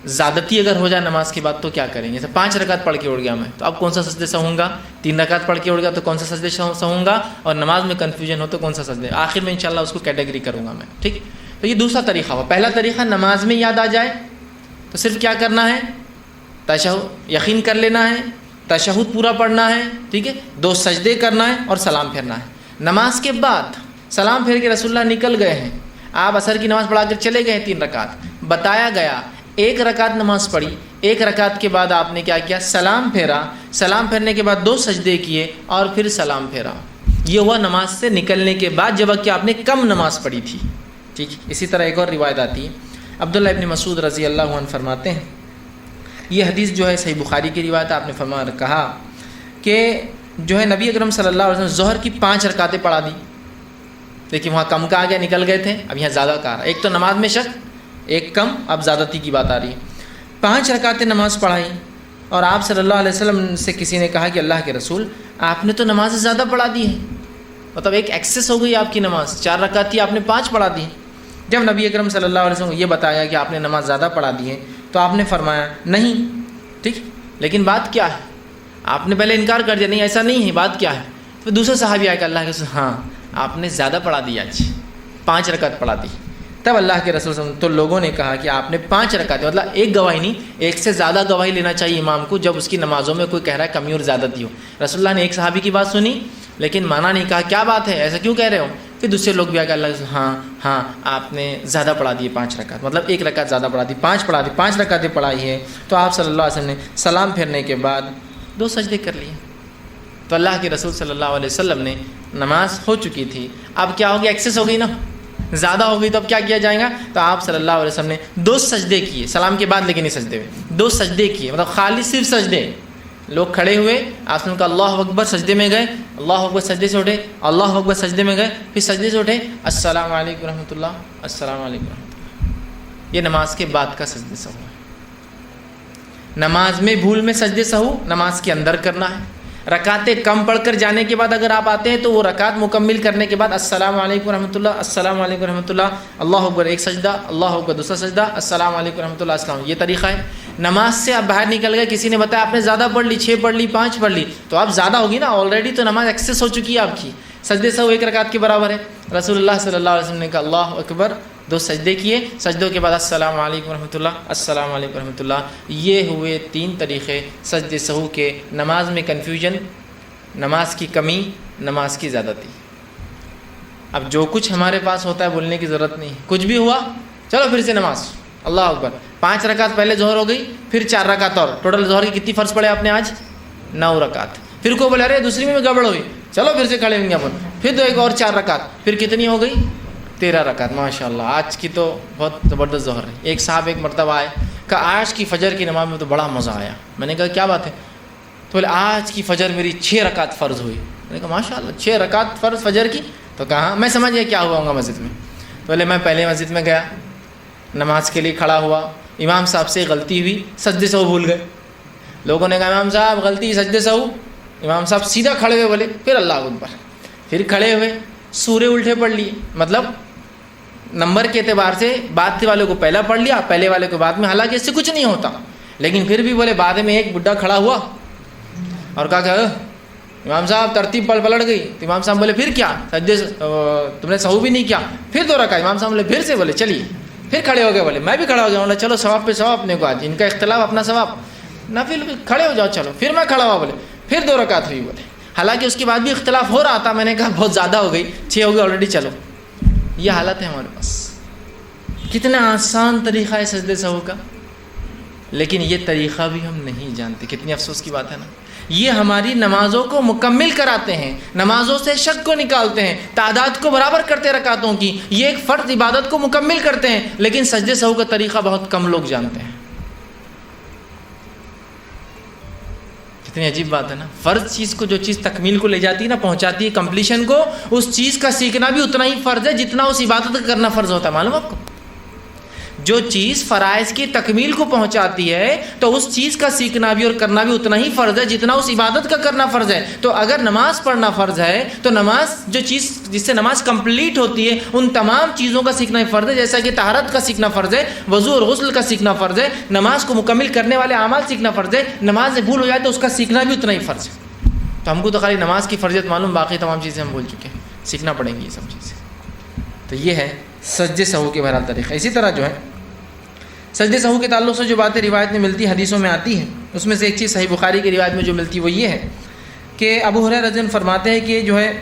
زیادتی اگر ہو جائے نماز کے بعد تو کیا کریں گے۔ جیسے 5 رکعت پڑھ کے اٹھ گیا میں، تو اب کون سا سجدے سہوں گا؟ 3 رکعت پڑھ کے اٹھ گیا تو کون سا سجدے سہوں گا؟ اور نماز میں کنفیوژن ہو تو کون سا سجدے؟ آخر میں انشاءاللہ اس کو کیٹیگری کروں گا میں، ٹھیک۔ تو یہ دوسرا طریقہ ہوا۔ پہلا طریقہ نماز میں یاد آ جائے تو صرف کیا کرنا ہے؟ تشہد، یقین کر لینا ہے، تشہد پورا پڑھنا ہے، ٹھیک ہے، 2 سجدے کرنا ہے اور سلام پھیرنا ہے۔ نماز کے بعد سلام پھیر کے رسول اللہ نکل گئے ہیں، آپ عصر کی نماز پڑھا کر چلے گئے ہیں 3 رکعت، بتایا گیا 1 رکعت نماز پڑھی، 1 رکعت کے بعد آپ نے کیا کیا؟ سلام پھیرا، سلام پھیرنے کے بعد 2 سجدے کیے اور پھر سلام پھیرا۔ یہ ہوا نماز سے نکلنے کے بعد، جب کہ آپ نے کم نماز پڑھی تھی، ٹھیک۔ اسی طرح ایک اور روایت آتی ہے، عبداللہ ابن مسعود رضی اللہ عنہ فرماتے ہیں، یہ حدیث جو ہے صحیح بخاری کی روایت ہے، آپ نے کہا کہ جو ہے نبی اکرم صلی اللہ علیہ وسلم ظہر کی 5 رکعتیں پڑھا دی۔ دیکھیں وہاں کم کا آ گیا، نکل گئے تھے، اب یہاں زیادہ کا آ رہا ہے۔ ایک تو نماز میں شک، ایک کم، اب زیادتی کی بات آ رہی ہے۔ 5 رکعتیں نماز پڑھائی، اور آپ صلی اللہ علیہ وسلم سے کسی نے کہا کہ اللہ کے رسول آپ نے تو نماز زیادہ پڑھا دی ہے، مطلب ایک ایکسس ہو گئی آپ کی نماز، 4 رکعت تھی آپ نے 5 پڑھا دی۔ جب نبی اکرم صلی اللہ علیہ وسلم کو یہ بتایا کہ آپ نے نماز زیادہ پڑھا دی ہے تو آپ نے فرمایا نہیں، ٹھیک، لیکن بات کیا ہے؟ آپ نے پہلے انکار کر دیا، نہیں ایسا نہیں ہے، بات کیا ہے؟ تو دوسرے صحابی آئے کہ اللہ کے رسول ہاں آپ نے زیادہ پڑھا دی، آج 5 رکعت پڑھا دی۔ تب اللہ کے رسول صلی اللہ علیہ وسلم تو لوگوں نے کہا کہ آپ نے 5 رکعت، مطلب ایک گواہی نہیں، ایک سے زیادہ گواہی لینا چاہیے امام کو جب اس کی نمازوں میں کوئی کہہ رہا ہے کمی اور زیادتی ہو۔ رسول اللہ نے ایک صحابی کی بات سنی لیکن مانا نہیں، کہا کیا بات ہے، ایسا کیوں کہہ رہے ہو؟ پھر دوسرے لوگ بھی آ کے اللہ کے رسول ہاں آپ نے زیادہ پڑھا دی 5 رکعت، مطلب 1 رکعت زیادہ پڑھا دی، 5 پڑھا دی، 5 رکعتیں پڑھائی ہے۔ تو آپ صلی اللہ علیہ وسلم نے سلام پھیرنے کے بعد 2 سجدے کر لیے۔ تو اللہ کے رسول صلی اللہ علیہ وسلم نے، نماز ہو چکی تھی، اب کیا ہو گیا؟ ایکسس ہو گئی نا، زیادہ ہو گئی، تو اب کیا کیا جائے گا؟ تو آپ صلی اللہ علیہ وسلم نے 2 سجدے کیے، سلام کے بعد، لیکن اس سجدے میں 2 سجدے کیے، مطلب خالی صرف سجدے۔ لوگ کھڑے ہوئے، آپ نے کہا اللہ اکبر، سجدے میں گئے، اللہ اکبر، سجدے سے اٹھے، اللہ اکبر، سجدے میں گئے، پھر سجدے سے اٹھے، السلام علیکم ورحمۃ اللہ، السلام علیکم ورحمۃ اللہ۔ یہ نماز کے بعد کا سجدے سہو ہے۔ نماز میں بھول میں سجدے سہو نماز کے اندر کرنا ہے۔ رکعتیں کم پڑھ کر جانے کے بعد اگر آپ آتے ہیں تو وہ رکعت مکمل کرنے کے بعد السلام علیکم ورحمۃ اللہ، السلام علیکم ورحمۃ اللہ، اللہ اکبر، 1 سجدہ، اللہ اکبر، دوسرا سجدہ، السلام علیکم ورحمۃ اللہ، السلام۔ یہ طریقہ ہے۔ نماز سے آپ باہر نکل گئے، کسی نے بتایا آپ نے زیادہ پڑھ لی، 6 پڑھ لی، 5 پڑھ لی، تو آپ زیادہ ہوگی نا، آلریڈی تو نماز ایکسس ہو چکی ہے آپ کی، سجدے سہو 1 رکعت کے برابر ہے۔ رسول اللہ صلی اللہ علیہ وسلم نے کہا اللہ اکبر، 2 سجدے کیے، سجدوں کے بعد السلام علیکم ورحمۃ اللہ، السلام علیکم ورحمۃ اللہ۔ یہ ہوئے 3 طریقے سجدے سہو کے۔ نماز میں کنفیوژن، نماز کی کمی، نماز کی زیادتی۔ اب جو کچھ ہمارے پاس ہوتا ہے بولنے کی ضرورت نہیں، کچھ بھی ہوا چلو پھر سے نماز، اللہ اکبر، 5 رکعت پہلے ظہر ہو گئی، پھر 4 رکعت اور، ٹوٹل ظہر کی کتنی فرض پڑے آپ نے آج؟ 9 رکعت۔ پھر کو بولے ارے دوسری میں گڑبڑ ہوئی، چلو پھر سے کھڑے ہوئیں گے اپن، پھر تو ایک اور 4 رکعت، پھر کتنی ہو گئی؟ 13 رکعت۔ ماشاء اللہ آج کی تو بہت زبردست ظہر ہے۔ ایک صاحب ایک مرتبہ آئے، کہا آج کی فجر کی نماز میں تو بڑا مزہ آیا۔ میں نے کہا کیا بات ہے؟ تو بولے آج کی فجر میری 6 رکعت فرض ہوئی۔ میں نے کہا ماشاء اللہ 6 رکعت فرض فجر کی؟ تو کہا میں سمجھ گیا کیا ہوا ہوگا مسجد میں۔ تو بولے میں پہلے مسجد میں گیا، نماز کے لیے کھڑا ہوا، امام صاحب سے غلطی ہوئی، سجدے سہو بھول گئے۔ لوگوں نے کہا امام صاحب غلطی، سجدے سہو۔ امام صاحب سیدھا کھڑے ہوئے، بولے پھر اللہ اکبر، پھر کھڑے ہوئے، سورے الٹے پڑھ لیے، مطلب نمبر کے اعتبار سے بعد والے کو پہلا پڑھ لیا، پہلے والے کو بعد میں، حالانکہ اس سے کچھ نہیں ہوتا، لیکن پھر بھی بولے بعد میں ایک بڈھا کھڑا ہوا اور کہا کہ امام صاحب ترتیب پلٹ گئی۔ تو امام صاحب بولے پھر کیا، سجدے تم نے سہو بھی نہیں کیا، پھر 2 رکعت۔ امام صاحب بولے پھر سے، بولے چلیے، پھر کھڑے ہو گئے، بولے میں بھی کھڑا ہو جاؤں، بولے چلو ثواب پہ ثواب اپنے کو، آج ان کا اختلاف اپنا ثواب، نفل کھڑے ہو جاؤ، چلو پھر میں کھڑا ہوا، بولے پھر 2 رکعت ہوئی، بولے حالانکہ اس کے بعد بھی اختلاف ہو رہا تھا، میں نے کہا بہت زیادہ ہو گئی، 6 ہو گئی آلریڈی، چلو۔ یہ حالت ہے ہمارے پاس۔ کتنا آسان طریقہ ہے سجدے سہو کا، لیکن یہ طریقہ بھی ہم نہیں جانتے. کتنی افسوس کی بات ہے نا. یہ ہماری نمازوں کو مکمل کراتے ہیں, نمازوں سے شک کو نکالتے ہیں, تعداد کو برابر کرتے رکعتوں کی, یہ ایک فرض عبادت کو مکمل کرتے ہیں, لیکن سجدے سہو کا طریقہ بہت کم لوگ جانتے ہیں. کتنی عجیب بات ہے نا. فرض چیز کو, جو چیز تکمیل کو لے جاتی ہے نا, پہنچاتی ہے کمپلیشن کو, اس چیز کا سیکھنا بھی اتنا ہی فرض ہے جتنا اس عبادت کا کرنا فرض ہوتا ہے. معلوم آپ کو, جو چیز فرائض کی تکمیل کو پہنچاتی ہے تو اس چیز کا سیکھنا بھی اور کرنا بھی اتنا ہی فرض ہے جتنا اس عبادت کا کرنا فرض ہے. تو اگر نماز پڑھنا فرض ہے تو نماز, جو چیز جس سے نماز کمپلیٹ ہوتی ہے, ان تمام چیزوں کا سیکھنا ہی فرض ہے. جیسا کہ طہارت کا سیکھنا فرض ہے, وضو اور غسل کا سیکھنا فرض ہے, نماز کو مکمل کرنے والے اعمال سیکھنا فرض ہے. نماز میں بھول ہو جائے تو اس کا سیکھنا بھی اتنا ہی فرض ہے. تو ہم کو تو خالی نماز کی فرضیت معلوم, باقی تمام چیزیں ہم بھول چکے ہیں, سیکھنا پڑیں گی یہ سب چیزیں. تو یہ ہے سجدے سہو کے بہرحال طریقہ. اسی طرح جو ہے سجدے سہو کے تعلق سے جو باتیں روایت میں ملتی, حدیثوں میں آتی ہیں, اس میں سے ایک چیز صحیح بخاری کی روایت میں جو ملتی وہ یہ ہے کہ ابو ہریرہ رضی اللہ عنہ فرماتے ہیں کہ جو ہے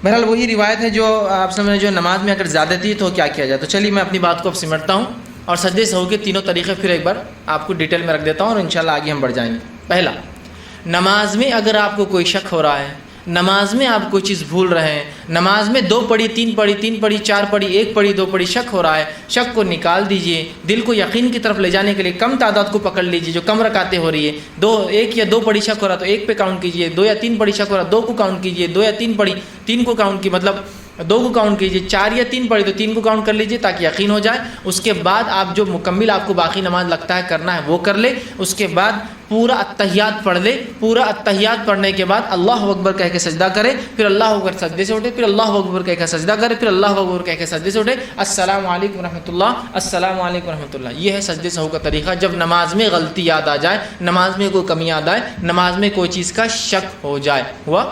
بہرحال وہی روایت ہے جو آپ سمجھیں, جو نماز میں اگر زیادتی ہے تو کیا کیا جائے. تو چلیے میں اپنی بات کو اب سمٹتا ہوں اور سجدے سہو کے تینوں طریقے پھر ایک بار آپ کو ڈیٹیل میں رکھ دیتا ہوں اور انشاءاللہ آگے ہم بڑھ جائیں گے. پہلا, نماز میں اگر آپ کو کوئی شک ہو رہا ہے, نماز میں آپ کوئی چیز بھول رہے ہیں, نماز میں 2 پڑھی 3 پڑھی 3 پڑھی 4 پڑھی 1 پڑھی 2 پڑھی, شک ہو رہا ہے, شک کو نکال دیجئے. دل کو یقین کی طرف لے جانے کے لیے کم تعداد کو پکڑ لیجئے جو کم رکعتیں ہو رہی ہے. 1 یا 2 پڑھی شک ہو رہا تو 1 پہ کاؤنٹ کیجئے, 2 یا 3 پڑھی شک ہو رہا 2 کو کاؤنٹ کیجئے, 2 یا 3 پڑھی 3 کو کاؤنٹ کی, مطلب 2 کو کاؤنٹ کیجئے, 4 یا 3 پڑھی تو 3 کو کاؤنٹ کر لیجئے تاکہ یقین ہو جائے. اس کے بعد آپ جو مکمل آپ کو باقی نماز لگتا ہے کرنا ہے وہ کر لے. اس کے بعد پورا التحیات پڑھ لے. پورا التحیات پڑھنے کے بعد اللہ اکبر کہہ کے سجدہ کرے, پھر اللہ اکبر سجدے سے اٹھے, پھر اللہ اکبر کہہ کے سجدہ کرے, پھر اللہ اکبر کہہ کے سجدے سے اٹھے. السلام علیکم ورحمۃ اللہ, السلام علیکم ورحمۃ اللہ. یہ ہے سجدے سہو کا طریقہ. جب نماز میں غلطی یاد آ جائے, نماز میں کوئی کمی یاد آئے, نماز میں کوئی چیز کا شک ہو جائے. ہوا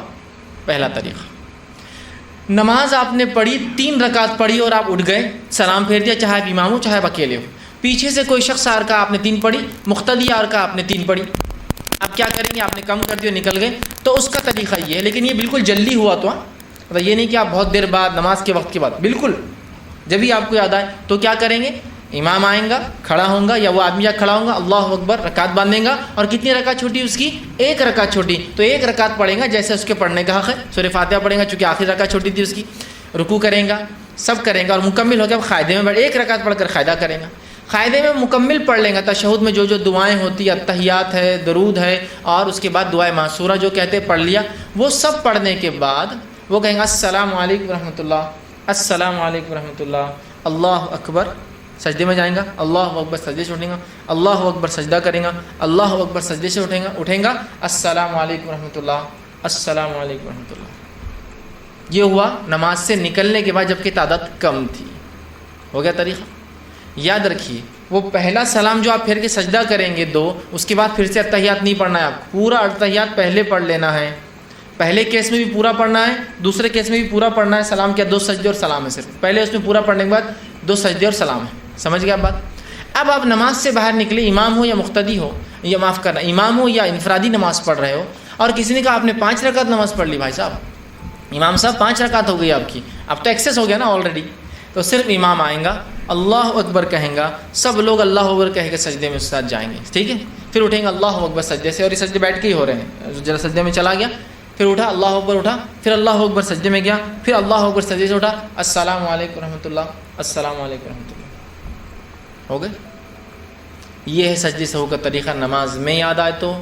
پہلا طریقہ. نماز آپ نے پڑھی, 3 رکعت پڑھی اور آپ اٹھ گئے, سلام پھیر دیا, چاہے آپ امام ہو چاہے آپ اکیلے ہو. پیچھے سے کوئی شخص آ رکا, آپ نے 3 پڑھی, مقتدی آ رکا, آپ نے 3 پڑھی. آپ کیا کریں گے, آپ نے کم کر دیا نکل گئے. تو اس کا طریقہ یہ ہے, لیکن یہ بالکل جلدی ہوا تو, مطلب یہ نہیں کہ آپ بہت دیر بعد نماز کے وقت کے بعد, بالکل جب ہی آپ کو یاد آئے تو کیا کریں گے, امام آئیں گا, کھڑا ہوں گا, یا وہ آدمی جا کھڑا ہوں گا, اللہ اکبر, رکعت باندھیں گا. اور کتنی رکعت چھوٹی اس کی, 1 رکعت چھوٹی, تو 1 رکعت پڑھیں گا جیسے اس کے پڑھنے کا حق ہے. سورہ فاتحہ پڑھیں گا چونکہ آخری رکعت چھوٹی تھی اس کی, رکوع کریں گا, سب کریں گا, اور مکمل ہو گیا اب قاعدے میں 1 رکعت پڑھ کر قاعدہ کریں گا. قاعدے میں مکمل پڑھ لیں گا. تشہد میں جو دعائیں ہوتی ہیں, التحیات ہے, درود ہے, اور اس کے بعد دعائے معصورہ جو کہتے ہیں پڑھ لیا. وہ سب پڑھنے کے بعد وہ کہیں گے السلام علیکم ورحمۃ اللہ, السلام علیکم ورحمۃ اللہ, اللہ اکبر, سجدے میں جائیں گا, اللہ اکبر سجدے سے اٹھیں گا, اللہ اکبر سجدہ کریں گا, اللہ اکبر سجدے سے اٹھیں گا, السلام علیکم ورحمۃ اللہ, السلام علیکم ورحمۃ اللہ. یہ ہوا نماز سے نکلنے کے بعد جب کہ تعداد کم تھی. ہو گیا طریقہ. یاد رکھیے, وہ پہلا سلام جو آپ پھر کے سجدہ کریں گے 2, اس کے بعد پھر سے التحیات نہیں پڑھنا ہے آپ کو, پورا التحیات پہلے پڑھ لینا ہے. پہلے کیس میں بھی پورا پڑھنا ہے, دوسرے کیس میں بھی پورا پڑھنا ہے. سلام کیا, 2 سجدے اور سلام ہے صرف. پہلے اس میں پورا پڑھنے کے بعد 2 سجدے اور سلام ہے. سمجھ گیا بات. اب آپ نماز سے باہر نکلے, امام ہو یا مقتدی ہو, یا معاف کرنا, امام ہو یا انفرادی نماز پڑھ رہے ہو, اور کسی نے کہا آپ نے 5 رکعت نماز پڑھ لی. بھائی صاحب, امام صاحب 5 رکعت ہو گئی آپ کی, اب تو ایکسیس ہو گیا نا آلریڈی. تو صرف امام آئیں گا, اللہ اکبر کہیں گا, سب لوگ اللہ اکبر کہہ کے سجدے میں اس ساتھ جائیں گے. ٹھیک ہے, پھر اٹھیں گے اللہ اکبر سجدے سے, اور یہ سجدے بیٹھ کے ہی ہو رہے ہیں. ذرا سجدے میں چلا گیا, پھر اٹھا, اللہ اکبر اٹھا, پھر اللہ اکبر سجدے میں گیا, پھر اللہ اکبر سجدے سے اٹھا, السلام علیکم ورحمۃ اللہ, السلام علیکم ورحمۃ اللہ. ہو گئے. یہ ہے سجدے سہو کا طریقہ. نماز میں یاد آئے تو,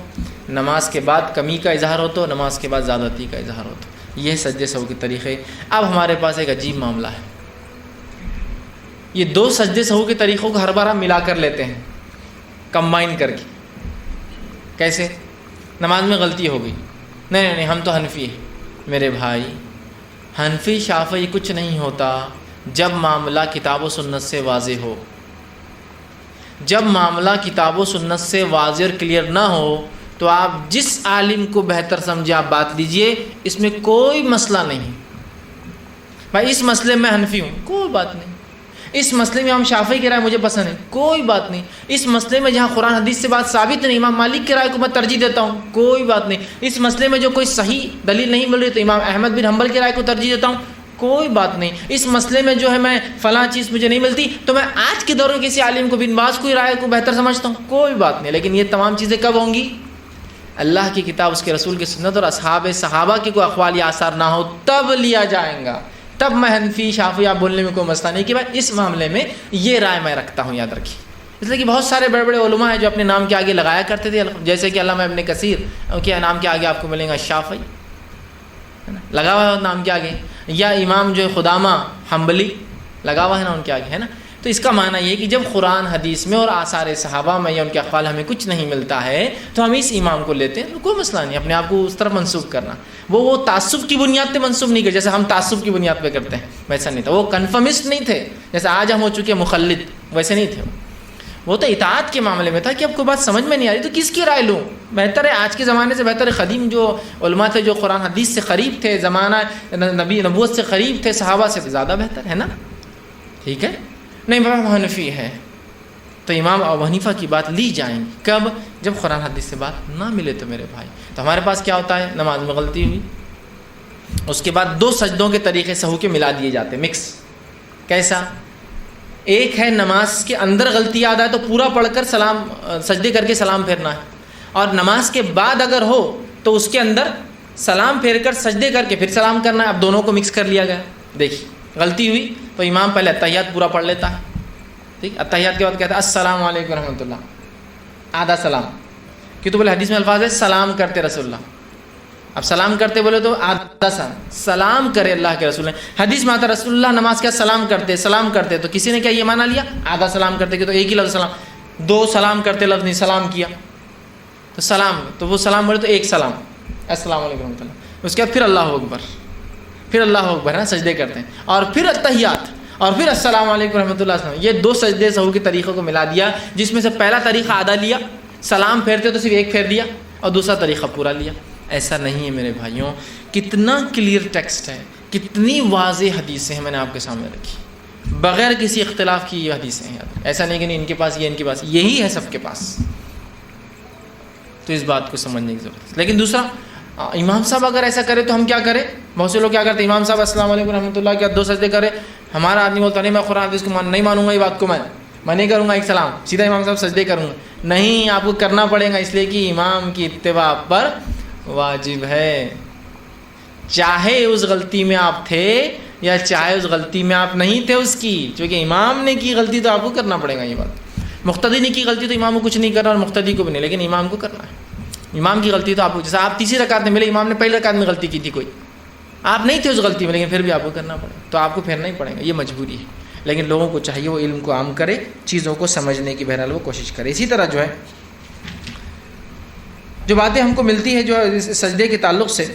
نماز کے بعد کمی کا اظہار ہو تو, نماز کے بعد زیادتی کا اظہار ہو تو. یہ ہے سجدے سہو کے طریقے. اب ہمارے پاس ایک عجیب معاملہ ہے. یہ 2 سجدے سہو کے طریقوں کو ہر بار ہم ملا کر لیتے ہیں, کمبائن کر کے. کیسے؟ نماز میں غلطی ہو گئی, نہیں ہم تو حنفی ہیں. میرے بھائی, حنفی شافعی کچھ نہیں ہوتا جب معاملہ کتاب و سنت سے واضح ہو. جب معاملہ کتاب و سنت سے واضح اور کلیئر نہ ہو تو آپ جس عالم کو بہتر سمجھے آپ بات لیجئے, اس میں کوئی مسئلہ نہیں. بھائی اس مسئلے میں حنفی ہوں, کوئی بات نہیں. اس مسئلے میں ہم شافعی کی رائے مجھے پسند ہے, کوئی بات نہیں. اس مسئلے میں جہاں قرآن حدیث سے بات ثابت نہیں, امام مالک کی رائے کو میں ترجیح دیتا ہوں, کوئی بات نہیں. اس مسئلے میں جو کوئی صحیح دلیل نہیں مل رہی تو امام احمد بن حنبل کی رائے کو ترجیح دیتا ہوں, کوئی بات نہیں، اس مسئلے میں جو ہے میں فلاں چیز مجھے نہیں ملتی تو میں آج کے دور میں کسی عالم کو بن باز کوئی رائے کو بہتر سمجھتا ہوں، کوئی بات نہیں، لیکن یہ تمام چیزیں کب ہوں گی؟ اللہ کی کتاب، اس کے رسول کی سنت اور صحابہ کے کوئی اقوال یا آثار نہ ہو تب لیا جائے گا، تب میں حنفی شافعی آپ بولنے میں کوئی مسئلہ نہیں کہ بھائی اس معاملے میں یہ رائے میں رکھتا ہوں، یاد رکھیے۔ اس لیے کہ بہت سارے بڑے بڑے علماء ہیں جو اپنے نام کے آگے لگایا کرتے تھے، جیسے کہ علامہ ابن کثیر کے نام کے آگے آپ کو ملیں گا شافعی، ہے نا، لگا ہوا ہے نام کے آگے، یا امام جو خدامہ حنبلی لگا ہوا ہے نا ان کے آگے، ہے نا۔ تو اس کا معنی یہ کہ جب قرآن حدیث میں اور آثار صحابہ میں یا ان کے اقوال ہمیں کچھ نہیں ملتا ہے تو ہم اس امام کو لیتے ہیں، کوئی مسئلہ نہیں اپنے آپ کو اس طرف منسوخ کرنا۔ وہ تعصب کی بنیاد پہ منسوخ نہیں کرتے جیسے ہم تعصب کی بنیاد پہ کرتے ہیں، ویسا نہیں تھا۔ وہ کنفرمسٹ نہیں تھے جیسے آج ہم ہو چکے مخلد، ویسے نہیں تھے۔ وہ تو اطاعت کے معاملے میں تھا کہ اب کوئی بات سمجھ میں نہیں آ رہی تو کس کی رائے لوں؟ بہتر ہے آج کے زمانے سے بہتر ہے قدیم جو علماء تھے جو قرآن حدیث سے قریب تھے، زمانہ نبی نبوت سے قریب تھے، صحابہ سے زیادہ بہتر ہے نا، ٹھیک ہے۔ نہیں امام حنفی ہے تو امام ابو حنیفہ کی بات لی جائیں گی، کب؟ جب قرآن حدیث سے بات نہ ملے تو میرے بھائی۔ تو ہمارے پاس کیا ہوتا ہے؟ نماز میں غلطی ہوئی، اس کے بعد 2 سجدوں کے طریقے سہو کے ملا دیے جاتے ہیں، مکس۔ کیسا؟ ایک ہے نماز کے اندر غلطی یاد آئے تو پورا پڑھ کر سلام سجدے کر کے سلام پھیرنا ہے، اور نماز کے بعد اگر ہو تو اس کے اندر سلام پھیر کر سجدے کر کے پھر سلام کرنا ہے۔ اب دونوں کو مکس کر لیا گیا۔ دیکھیے غلطی ہوئی تو امام پہلے اتحیات پورا پڑھ لیتا ہے، ٹھیک، اتحیات کے بعد کہتا ہے السلام علیکم ورحمۃ اللہ، آدھا سلام، کیوں تو بولے حدیث میں الفاظ ہے سلام کرتے رسول اللہ۔ اب سلام کرتے بولے تو آدھا سلام کرے اللہ کے رسول نے، حدیث میں آتا رسول اللہ نماز کیا سلام کرتے تو کسی نے کیا یہ مانا لیا آدھا سلام کرتے کہ تو ایک ہی لفظ سلام، 2 سلام کرتے لفظ نہیں سلام کیا تو سلام، تو وہ سلام بولے تو ایک سلام السلام علیکم ورحمۃ اللہ، اس کے بعد پھر اللہ اکبر، پھر اللہ اکبر ہے سجدے کرتے ہیں، اور پھر اتحیات، اور پھر السلام علیکم رحمۃ اللہ وسلم۔ یہ 2 سجدے سہو کے طریقوں کو ملا دیا، جس میں سے پہلا طریقہ آدھا لیا، سلام پھیرتے تو صرف ایک پھیر دیا، اور دوسرا طریقہ پورا لیا۔ ایسا نہیں ہے میرے بھائیوں، کتنا کلیئر ٹیکسٹ ہے، کتنی واضح حدیثیں ہیں میں نے آپ کے سامنے رکھی، بغیر کسی اختلاف کی یہ حدیثیں ہیں۔ ایسا نہیں کہ نہیں ان کے پاس یہ ان کے پاس، یہی ہے سب کے پاس، تو اس بات کو سمجھنے کی ضرورت ہے۔ لیکن دوسرا، امام صاحب اگر ایسا کرے تو ہم کیا کریں؟ بہت سے لوگ کیا کرتے ہیں، امام صاحب السلام علیکم رحمۃ اللہ کے 2 سجدے کرے، ہمارا آدمی بولتا نہیں میں قرآن حدیث کو نہیں مانوں گا، یہ بات کو میں نہیں کروں گا، ایک سلام سیدھا امام صاحب سجدے کروں گا۔ نہیں، آپ کو کرنا پڑے گا، اس لیے کہ امام کی اتباع پر واجب ہے، چاہے اس غلطی میں آپ تھے یا چاہے اس غلطی میں آپ نہیں تھے اس کی، چونکہ امام نے کی غلطی تو آپ کو کرنا پڑے گا۔ یہ بات مقتدی نے کی غلطی تو امام کو کچھ نہیں کرنا اور مقتدی کو بھی نہیں، لیکن امام کو کرنا ہے۔ امام کی غلطی تو آپ کو، جیسے آپ تیسری رکعت میں ملے، امام نے پہلی رکعت میں غلطی کی تھی کوئی، آپ نہیں تھے اس غلطی میں، لیکن پھر بھی آپ کو کرنا پڑے گا، تو آپ کو پھیرنا ہی پڑے گا، یہ مجبوری ہے۔ لیکن لوگوں کو چاہیے وہ علم کو عام کرے، چیزوں کو سمجھنے کی بہرحال وہ کوشش کرے۔ اسی طرح جو ہے جو باتیں ہم کو ملتی ہے جو سجدے کے تعلق سے،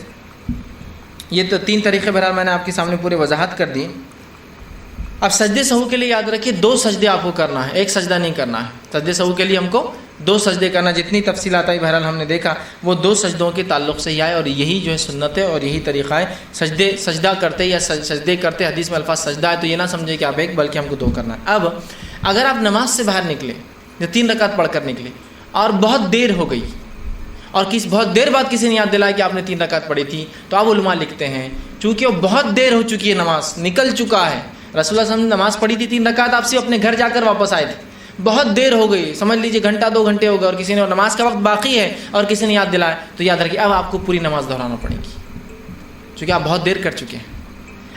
یہ تو 3 طریقے بہرحال میں نے آپ کے سامنے پورے وضاحت کر دی۔ اب سجدے سہو کے لیے یاد رکھیے 2 سجدے آپ کو کرنا ہے، ایک سجدہ نہیں کرنا ہے۔ سجدے سہو کے لیے ہم کو 2 سجدے کرنا، جتنی تفصیلات آئی بہرحال ہم نے دیکھا وہ 2 سجدوں کے تعلق سے ہی آئے، اور یہی جو ہے سنت ہے اور یہی طریقہ ہے۔ سجدہ کرتے یا سجدے کرتے، حدیث میں الفاظ سجدہ ہے تو یہ نہ سمجھے کہ آپ ایک، بلکہ ہم کو 2 کرنا ہے۔ اب اگر آپ نماز سے باہر نکلے یا 3 رکعت پڑھ کر نکلے اور بہت دیر ہو گئی، اور بہت دیر بعد کسی نے یاد دلایا کہ آپ نے 3 رکعت پڑھی تھی، تو آپ علماء لکھتے ہیں چونکہ وہ بہت دیر ہو چکی ہے، نماز نکل چکا ہے، رسول اللہ صلی اللہ علیہ وسلم نے نماز پڑھی تھی 3 رکعت، آپ سے اپنے گھر جا کر واپس آئے تھے، بہت دیر ہو گئی، سمجھ لیجئے گھنٹہ 2 گھنٹے ہو گئے، اور کسی نے نماز کا وقت باقی ہے اور کسی نے یاد دلایا، تو یاد رکھیے اب آپ کو پوری نماز دہرانا پڑے گی، چونکہ آپ بہت دیر کر چکے ہیں۔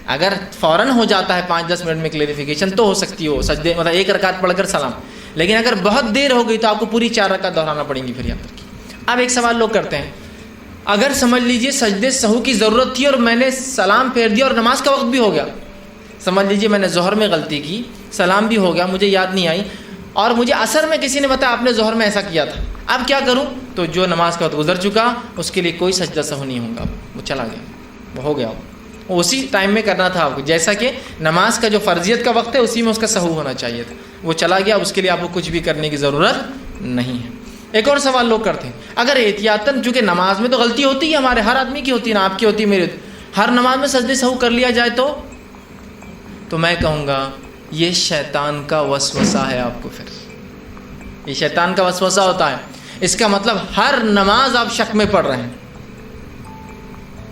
اگر فوراً ہو جاتا ہے 5-10 منٹ میں کلیریفیکیشن تو ہو سکتی ہو سجدے، مطلب 1 رکعت پڑھ کر سلام، لیکن اگر بہت دیر ہو گئی تو آپ کو پوری 4 رکعت دہرانا پڑیں گی۔ پھر یاد رکھیے، اب ایک سوال لوگ کرتے ہیں، اگر سمجھ لیجئے سجدے سہو کی ضرورت تھی اور میں نے سلام پھیر دیا اور نماز کا وقت بھی ہو گیا، سمجھ لیجئے میں نے ظہر میں غلطی کی، سلام بھی ہو گیا، مجھے یاد نہیں آئی، اور مجھے عصر میں کسی نے بتایا آپ نے ظہر میں ایسا کیا تھا، اب کیا کروں؟ تو جو نماز کا وقت گزر چکا اس کے لیے کوئی سجدہ سہو نہیں ہوگا، وہ چلا گیا، وہ ہو گیا، وہ اسی ٹائم میں کرنا تھا آپ کو، جیسا کہ نماز کا جو فرضیت کا وقت ہے اسی میں اس کا سہو ہونا چاہیے تھا، وہ چلا گیا، اس کے لیے آپ کو کچھ بھی کرنے کی ضرورت نہیں ہے۔ ایک اور سوال لوگ کرتے ہیں، اگر احتیاطاً، چونکہ نماز میں تو غلطی ہوتی ہے، ہمارے ہر آدمی کی ہوتی ہے نا، آپ کی ہوتی ہے، میری ہوتی، ہر نماز میں سجدے سہو کر لیا جائے تو میں کہوں گا یہ شیطان کا وسوسہ ہے آپ کو، پھر یہ شیطان کا وسوسہ ہوتا ہے، اس کا مطلب ہر نماز آپ شک میں پڑھ رہے ہیں،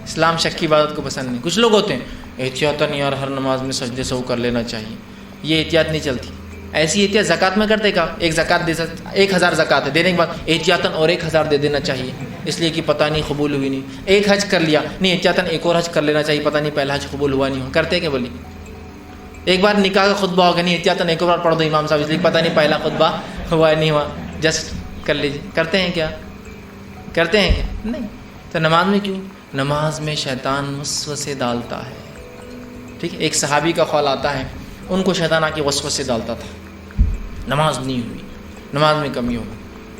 اسلام شک کی عبادت کو پسند نہیں. کچھ لوگ ہوتے ہیں احتیاطاً یار ہر نماز میں سجدے سہو کر لینا چاہیے. یہ احتیاط نہیں چلتی. ایسی احتیاط زکوٰۃ میں کرتے کا ایک زکوٰۃ دے 1000 زکوٰۃ ہے, دینے کے بعد احتیاطاً اور 1000 دے دینا چاہیے, اس لیے کہ پتہ نہیں قبول ہوئی نہیں. ایک حج کر لیا, نہیں احتیاطاً ایک اور حج کر لینا چاہیے, پتہ نہیں پہلا حج قبول ہوا نہیں ہو. کرتے کہ بولی ایک بار نکاح کا خطبہ ہوگا, نہیں احتیاطاً ایک اور بار پڑھ دو امام صاحب, اس لیے پتہ نہیں پہلا خطبہ ہوا نہیں ہوا, جسٹ کر لیجیے. کرتے ہیں کیا؟ کرتے ہیں کیا؟ نہیں. تو نماز میں کیوں؟ نماز میں شیطان وسوسے ڈالتا ہے. ٹھیک ہے, ایک صحابی کا قول آتا ہے ان کو شیطان آ کے وسوسے ڈالتا تھا, نماز نہیں ہوئی, نماز میں کمی ہوگی.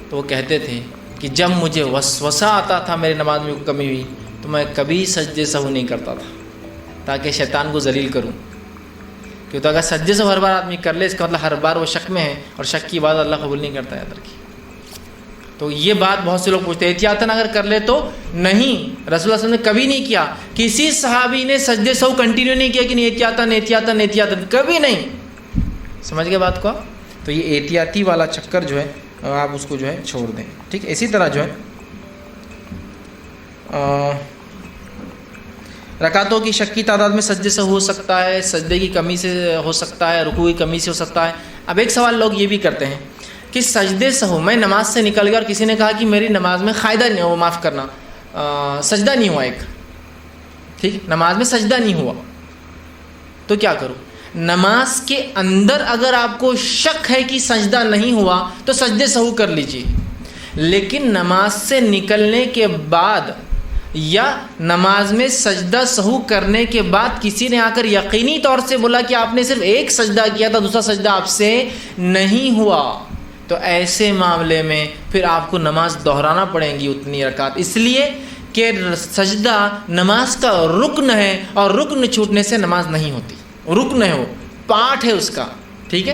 تو وہ کہتے تھے کہ جب مجھے وسوسہ آتا تھا میری نماز میں کمی ہوئی تو میں کبھی سجدے سہو نہیں کرتا تھا تاکہ شیطان کو ذلیل کروں. کیونکہ اگر سجدے سہو ہر بار آدمی کر لے اس کا مطلب ہر بار وہ شک میں ہے, اور شک کی بات اللہ قبول نہیں کرتا ہے. یاد رکھیے. تو یہ بات بہت سے لوگ پوچھتے ہیں احتیاطاً اگر کر لے تو نہیں. رسول اللہ صلی اللہ علیہ وسلم نے کبھی نہیں کیا. کسی صحابی نے سجدے سہو کنٹینیو نہیں کیا کہ نہیں احتیاطاً احتیاطاً احتیاطاً, کبھی نہیں. سمجھ گئے بات کو؟ تو یہ احتیاطی والا چکر جو ہے آپ اس کو جو ہے چھوڑ دیں. ٹھیک ہے. اسی طرح جو ہے رکعتوں کی شک کی تعداد میں سجدے سے ہو سکتا ہے, سجدے کی کمی سے ہو سکتا ہے, رکوع کی کمی سے ہو سکتا ہے. اب ایک سوال لوگ یہ بھی کرتے ہیں کہ سجدے سہو میں نماز سے نکل گیا اور کسی نے کہا کہ میری نماز میں قاعدہ نہیں ہوا, معاف کرنا سجدہ نہیں ہوا ایک, ٹھیک, نماز میں سجدہ نہیں ہوا, تو کیا کروں؟ نماز کے اندر اگر آپ کو شک ہے کہ سجدہ نہیں ہوا تو سجدے سہو کر لیجیے. لیکن نماز سے نکلنے کے بعد یا نماز میں سجدہ سہو کرنے کے بعد کسی نے آ کر یقینی طور سے بولا کہ آپ نے صرف ایک سجدہ کیا تھا, دوسرا سجدہ آپ سے نہیں ہوا, تو ایسے معاملے میں پھر آپ کو نماز دہرانا پڑیں گی اتنی رکعت, اس لیے کہ سجدہ نماز کا رکن ہے اور رکن چھوٹنے سے نماز نہیں ہوتی. رکن ہے, وہ پارٹ ہے اس کا. ٹھیک ہے.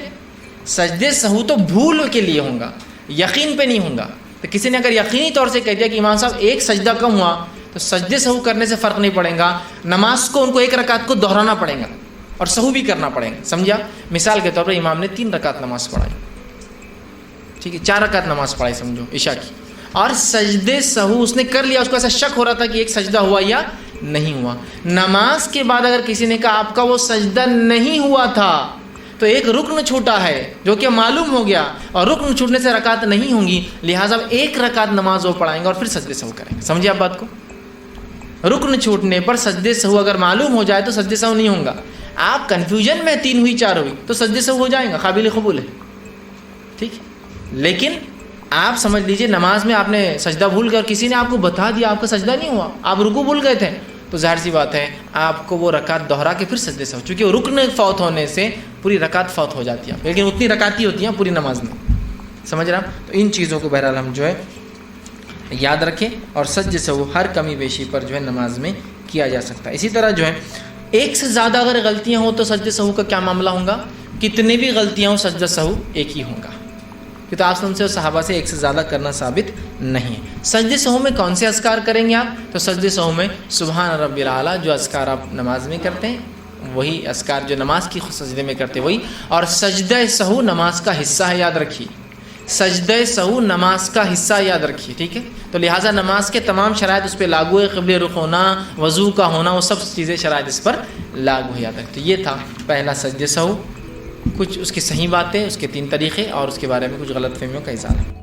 سجدے سہو تو بھول کے لیے ہوں گا, یقین پہ نہیں ہوں گا. تو کسی نے اگر یقینی طور سے کہہ دیا کہ امام صاحب ایک سجدہ کم ہوا تو سجدے سہو کرنے سے فرق نہیں پڑے گا, نماز کو ان کو ایک رکعت کو دہرانا پڑے گا اور سہو بھی کرنا پڑے گا. سمجھا؟ مثال کے طور پر امام نے 3 رکعت نماز پڑھائی, ٹھیک ہے, 4 رکعت نماز پڑھائی سمجھو عشاء کی, اور سجدے سہو اس نے کر لیا, اس کو ایسا شک ہو رہا تھا کہ ایک سجدہ ہوا یا نہیں ہوا. نماز کے بعد اگر کسی نے کہا آپ کا وہ سجدہ نہیں ہوا تھا تو ایک رکن چھوٹا ہے جو کہ معلوم ہو گیا, اور رکن چھوٹنے سے رکعت نہیں ہوں گی, لہٰذا ایک رکعت نماز وہ پڑھائیں گے اور پھر سجدے سہو کریں گے. سمجھے آپ بات کو؟ رکن چھوٹنے پر سجدے سہو اگر معلوم ہو جائے تو سجدے سہو نہیں ہوں گا. آپ کنفیوژن میں 3 ہوئی 4 ہوئی تو سجدے سہو ہو جائیں گا, قابل قبول ہے. ٹھیک. لیکن آپ سمجھ لیجئے نماز میں آپ نے سجدہ بھول گئے اور کسی نے آپ کو بتا دیا آپ کا سجدہ نہیں ہوا, آپ رکوع بھول گئے تھے, تو ظاہر سی بات ہے آپ کو وہ رکعت دہرا کے پھر سجدے سے ہو, چونکہ وہ رکن فوت ہونے سے پوری رکعت فوت ہو جاتی ہے, لیکن اتنی رکعت ہی ہوتی ہیں پوری نماز میں. سمجھ رہا؟ تو ان چیزوں کو بہرحال ہم جو ہے یاد رکھیں, اور سجدے سے وہ ہر کمی بیشی پر جو ہے نماز میں کیا جا سکتا ہے. اسی طرح جو ہے ایک سے زیادہ اگر غلطیاں ہوں تو سجدے سہو کا کیا معاملہ ہوگا؟ کتنی بھی غلطیاں ہوں سجدہ سہو ایک ہی ہوگا, کیونکہ آپ سے اور صحابہ سے ایک سے زیادہ کرنا ثابت نہیں. سجدے سہو میں کون سے اذکار کریں گے آپ؟ تو سجدے سہو میں سبحان ربی الاعلیٰ جو اذکار آپ نماز میں کرتے ہیں وہی اذکار جو نماز کی سجدے میں کرتے وہی, اور سجدہ سہو نماز کا حصہ ہے, یاد رکھیے. سجدہ سہو نماز کا حصہ یاد رکھیے, ٹھیک ہے. تو لہٰذا نماز کے تمام شرائط اس پہ لاگو ہے, قبلے رخ ہونا, وضو کا ہونا, وہ سب چیزیں شرائط اس پر لاگو ہے, یاد رکھیں. تو یہ تھا پہلا سجدہ سہو, کچھ اس کی صحیح باتیں, اس کے 3 طریقے, اور اس کے بارے میں کچھ غلط فہمیوں کا اظہار ہے.